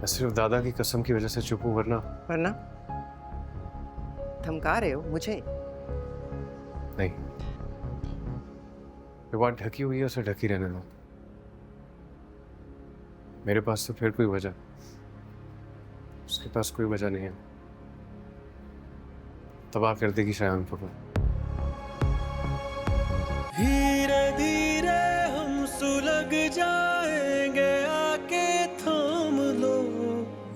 मैं सिर्फ दादा की कसम की वजह से चुप हूँ, वरना वरना धमका रहे हो मुझे? नहीं। जो बात ढकी हुई है उसे ढकी रहने दो। मेरे पास तो फिर कोई वजह, उसके पास कोई वजह नहीं है। तबाह कर देगी शायद को। धीरे धीरे हम सुलग जाएंगे, आके थाम लो,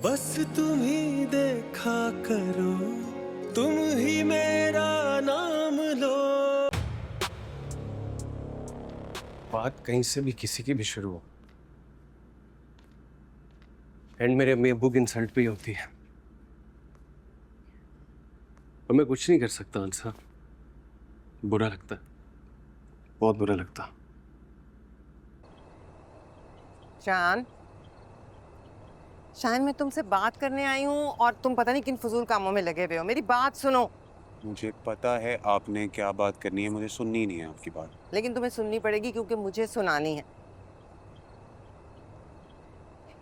बस तुम ही देखा करो, तुम ही मेरा नाम लो। बात कहीं से भी किसी की भी शुरू हो, एंड मेरे अम्मी अब्बू की इंसल्ट पे ही होती है। और मैं कुछ नहीं कर सकता अंसा। बुरा लगता है, बहुत बुरा लगता। शान, शान मैं तुमसे बात करने आई हूँ और तुम पता नहीं किन फजूल कामों में लगे हुए हो। मेरी बात सुनो। मुझे पता है आपने क्या बात करनी है, मुझे सुननी नहीं है आपकी बात। लेकिन तुम्हें सुननी पड़ेगी क्योंकि मुझे सुनानी है।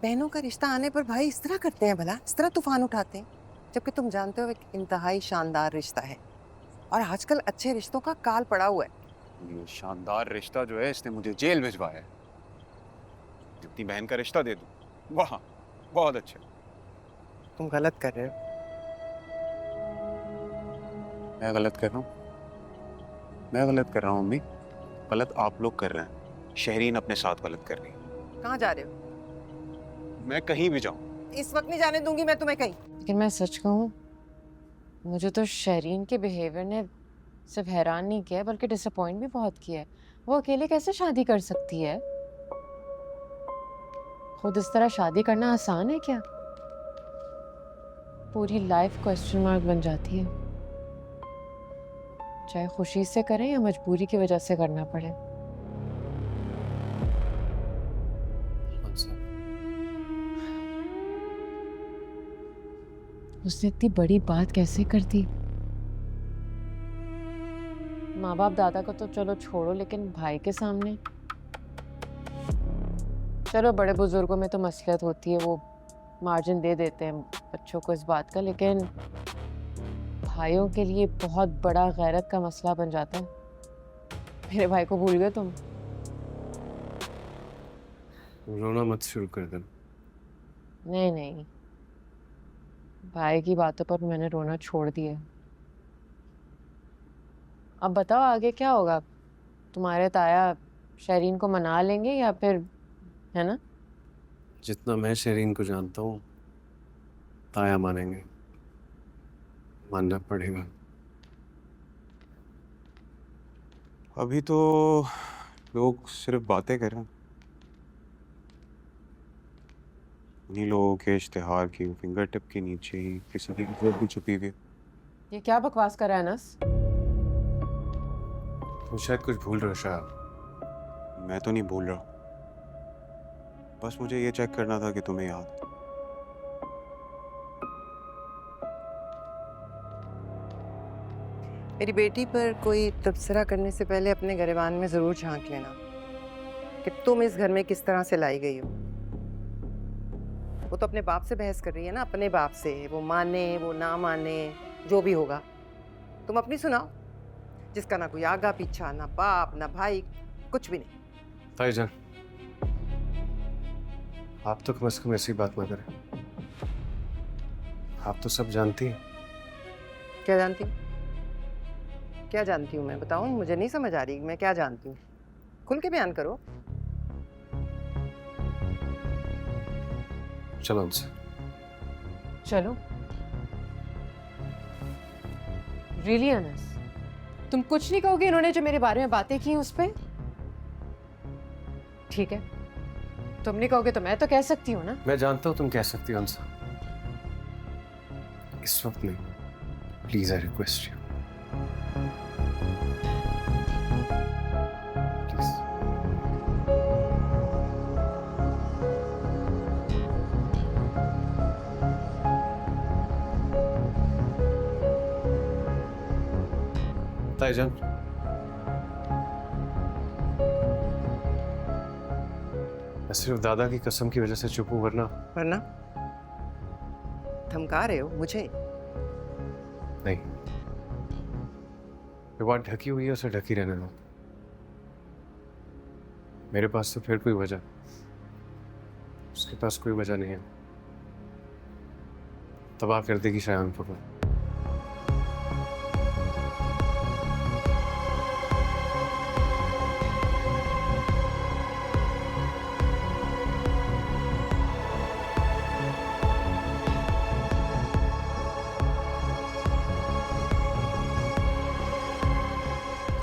बहनों का रिश्ता आने पर भाई इस तरह करते हैं भला, इस तरह तूफान उठाते हैं, जबकि तुम जानते हो एक इंतहाई शानदार रिश्ता है और आजकल अच्छे रिश्तों का काल पड़ा हुआ है। ये शानदार रिश्ता जो है इसने मुझे जेल भिजवाया है। अपनी बहन का रिश्ता दे दूं, वाह बहुत अच्छा। तुम गलत कर रहे हो। मैं गलत कर रहा हूँ? मैं गलत कर रहा हूँ अम्मी? गलत आप लोग कर रहे हैं। शहरीन अपने साथ गलत कर रही है। कहाँ जा रहे हो? मैं कहीं भी जाऊँ इस वक्त नहीं जाने दूंगी मैं तुम्हें कहीं। लेकिन मैं सच कहूँ, मुझे तो शहरीन के बिहेवियर ने सिर्फ हैरान नहीं किया बल्कि डिसअपॉइंट भी बहुत किया है। वो अकेले कैसे शादी कर सकती है? खुद इस तरह शादी करना आसान है क्या? पूरी लाइफ क्वेश्चन मार्क बन जाती है, चाहे खुशी से करें या मजबूरी की वजह से करना पड़े। अंसा, उसने इतनी बड़ी बात कैसे कर दी? माँ बाप दादा को तो चलो छोड़ो, लेकिन भाई के सामने? चलो बड़े बुजुर्गों में तो मसलियत होती है, वो मार्जिन दे देते हैं बच्चों को इस बात का, लेकिन भाइयों के लिए बहुत बड़ा गैरत का मसला बन जाता है। मेरे भाई को भूल गए तुम? रोना मत शुरू कर देना। नहीं नहीं, भाई की बातों पर मैंने रोना छोड़ दिया। अब बताओ आगे क्या होगा? तुम्हारे ताया शहरीन को मना लेंगे या फिर, है ना? जितना मैं शहरीन को जानता हूँ, ताया मानेंगे, मानना पड़ेगा। अभी तो लोग सिर्फ बातें कर रहे हैं। उन्हीं लोगों के इश्तिहार की फिंगर टिप के नीचे ही किसी की जरूरत भी छुपी हुई है। ये क्या बकवास कर रहा है अनस? तुम शायद कुछ भूल रहे हो शायद। मैं तो नहीं भूल रहा, बस मुझे ये चेक करना था कि तुम्हें याद। मेरी बेटी पर कोई तबसरा करने से पहले अपने गिरबान में जरूर झांक लेना कि तुम इस घर में किस तरह से लाई गई हो। वो तो अपने बाप से बहस कर रही है ना, अपने बाप से। वो माने वो ना माने जो भी होगा, तुम अपनी सुनाओ, जिसका ना कोई आगा पीछा, ना बाप ना भाई, कुछ भी नहीं। ताईजान, आप तो कम से कम ऐसी बात ना करें। आप तो सब जानती हैं। क्या जानती हूँ? क्या जानती हूँ मैं? बताओ, मुझे नहीं समझ आ रही मैं क्या जानती हूँ। खुल के बयान करो। चलो उनसे। चलो। रियली अनस, तुम कुछ नहीं कहोगे इन्होंने जो मेरे बारे में बातें की उस पे? ठीक है, तुम नहीं कहोगे तो मैं तो कह सकती हूँ ना। मैं जानता हूँ तुम कह सकती हो अंसा, इस वक्त नहीं। Please I request you, please. ताईजान, मैं सिर्फ दादा की कसम की वजह से चुप हूँ, वरना वरना धमका रहे हो मुझे? नहीं, ये बात ढकी हुई है, उसे ढकी रहने दो। मेरे पास तो फिर कोई वजह, उसके पास कोई वजह नहीं है। तबाह कर देगी शायनपुर को।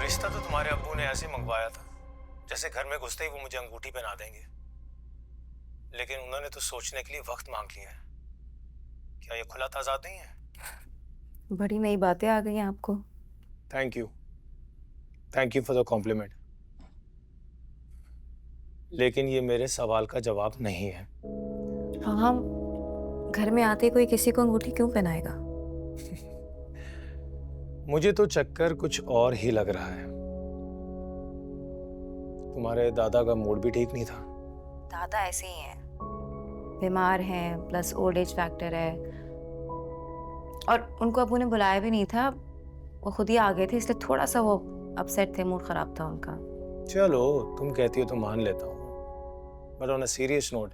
रिश्ता तो तुम्हारे अब्बू ने ऐसे मंगवाया था जैसे घर में घुसते ही वो मुझे अंगूठी पहना देंगे, लेकिन उन्होंने तो सोचने के लिए वक्त मांग लिया है। क्या ये खुला ताज़ाद नहीं है? बड़ी नई बातें आ गई हैं आपको। Thank you for the compliment, लेकिन ये मेरे सवाल का जवाब नहीं है। हाँ, घर में आते कोई किसी को अंगूठी क्यों पहनाएगा? मुझे तो चक्कर कुछ और ही लग रहा है। तुम्हारे दादा का मूड भी ठीक नहीं था। दादा ऐसे ही हैं, बीमार हैं, प्लस ओल्ड एज फैक्टर है, और उनको अबू ने बुलाया भी नहीं था, वो खुद ही आ गए थे, इसलिए थोड़ा सा वो अपसेट थे, मूड खराब था उनका। चलो तुम कहती हो तो मान लेता हूँ, but on a serious note,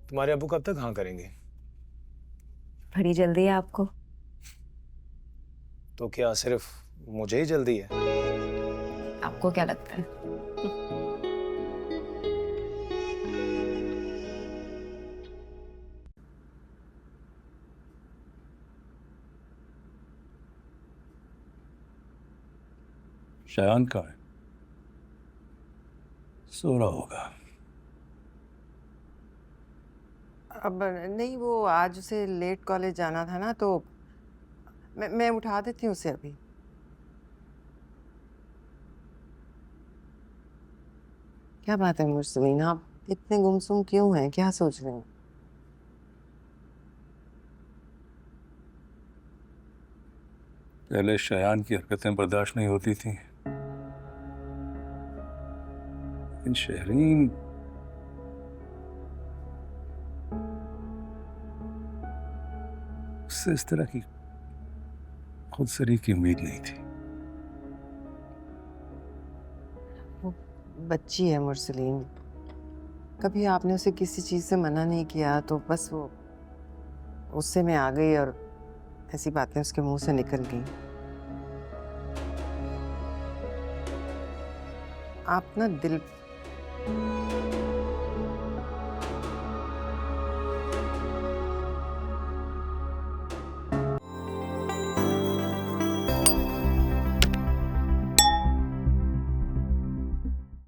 तुम्हारे अब्बू कब तक हाँ करेंगे? बड़ी जल्दी है आपको। तो क्या सिर्फ मुझे ही जल्दी है? आपको क्या लगता है? शायान का है, सो रहा होगा। अब नहीं, वो आज उसे लेट कॉलेज जाना था ना, तो मैं उठा देती हूँ उसे अभी। क्या बात है मुर्सलीन, आप इतने गुमसुम क्यों हैं? क्या सोच रहे हैं? पहले शायान की हरकतें बर्दाश्त नहीं होती थी, लेकिन शहरीन उससे इस तरह की खुदसरी की उम्मीद नहीं थी। वो बच्ची है मुर्सलीन, कभी आपने उसे किसी चीज़ से मना नहीं किया, तो बस वो गुस्से में आ गई और ऐसी बातें उसके मुंह से निकल गई। आप ना दिल